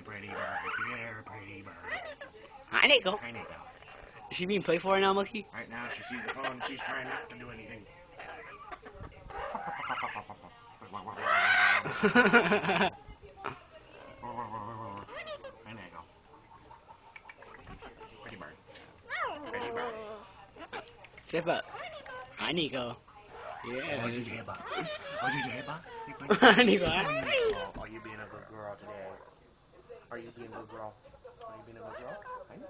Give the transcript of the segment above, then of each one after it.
pretty bird. You're a pretty bird. Hi, Nico. Hi, Nico. Is she being playful right now, Monkey? Right now, she sees the phone. She's trying not to do anything. Hi, Nico. Pretty bird. Pretty bird. Step up. Hi, Nico. Yeah. Oh, you Deba. Oh, you Deba. Hi, Nico. Oh, are you being a good girl today? Are you being a good girl? Are you being a good girl? Hi, Nico.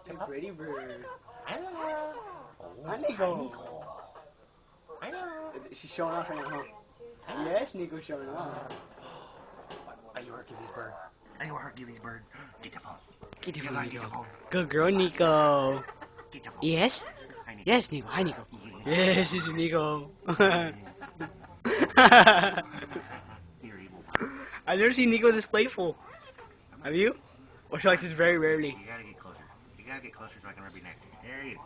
Hey, pretty bird. Hi, Nico. Hi, Nico. Hi, Nico. She's showing off right now, huh? Yes, Nico's showing off. Are you Hercules bird? Are you a Hercules bird? Get the phone. Get the You phone, gotta get the Nico. phone. Good girl, Nico. Get the phone. Yes? Hi, Nico. Yes, Nico. Hi, Nico. Yes, this is Nico. You're evil. I've never seen Nico this playful. Have you? Or she like this very rarely. You gotta get closer. You gotta get closer so I can rub your neck. There you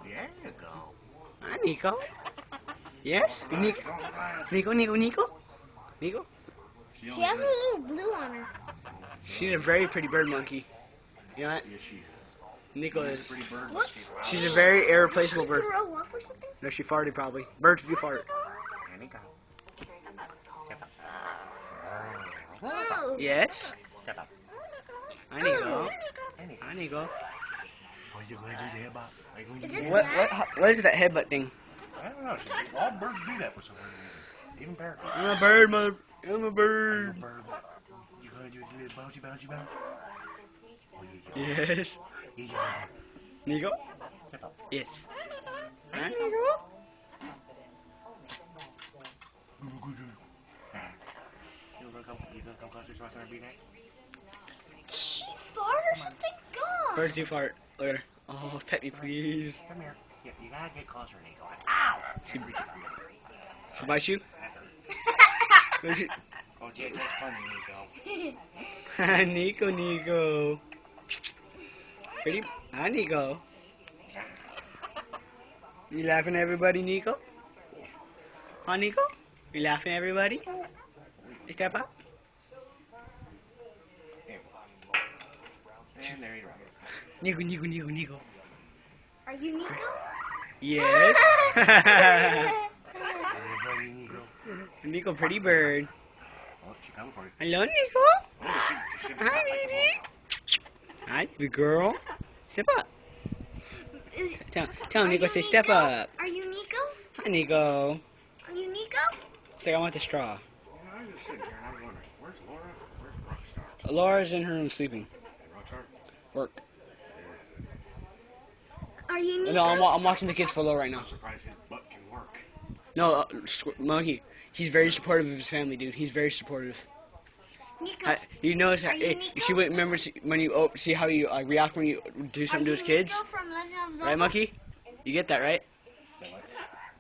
go. Hi, Nico. Yes? Nico. Nico, Nico, Nico? Nico? She has a little blue on her. She's a very pretty bird monkey. You know what? Yes, she is. Nico is. Pretty bird. What? She's a very irreplaceable bird. Throw up or something? No, she farted probably. Birds do fart. Here we go. Oh. Yes? Step up. Hi, Nico. Hi, Nico. What are you gonna do there, Bob? Are you gonna do Is there? it What is that headbutt thing? I don't know. All birds do that for some reason. Even parrots. I'm a bird, mother. I'm a Are you a bird. bird? You gonna do this bouncy, bouncy, bounce? Yes. Yeah, yeah. Nico? Step up. Yes. Hi, Nico. You gonna come closer so I can rub your neck? She farted or something? God. Birds do fart. Look at her. Oh, pet me, please. Come here. Yeah, you gotta get closer, Nico. Ow! She bite you? Oh, yeah, that's funny, Nico. Nico, Nico. Pretty. Hi, Nico. You laughing at everybody, Nico? Huh, Nico? You laughing at everybody? Step up. And there you go. Nico, Nico, Nico, Nico. Are you Nico? Yes. Everybody, Nico. Nico, pretty bird. Oh, she coming for you. Hello, Nico. Oh, she Hi, baby. Hi, good girl. Step up. Tell Are Nico, you say step up. Are you Nico? Hi, Nico. Are you Nico? Say I want the straw. I was just sitting here and I was wondering, where's Laura? Where's Rockstar? Laura's in her room sleeping. Rockstar? Work. Are you Nico? No, I'm watching the kids for Laura right now. I'm surprised his butt can work. No, Monkey. He's very supportive of his family, dude. He's very supportive. Nico. You notice how Are you Nico? she would remember when you see how you react when you do something to his kids, Nico from Legend of Zelda? right, Monkey? You get that, right?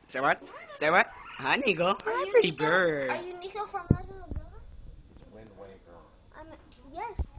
Say what? Say what? Hi, Nico. Are Hi, you pretty Nico? bird. Are you Nico from Legend of Zelda? Wind Waker. Yes.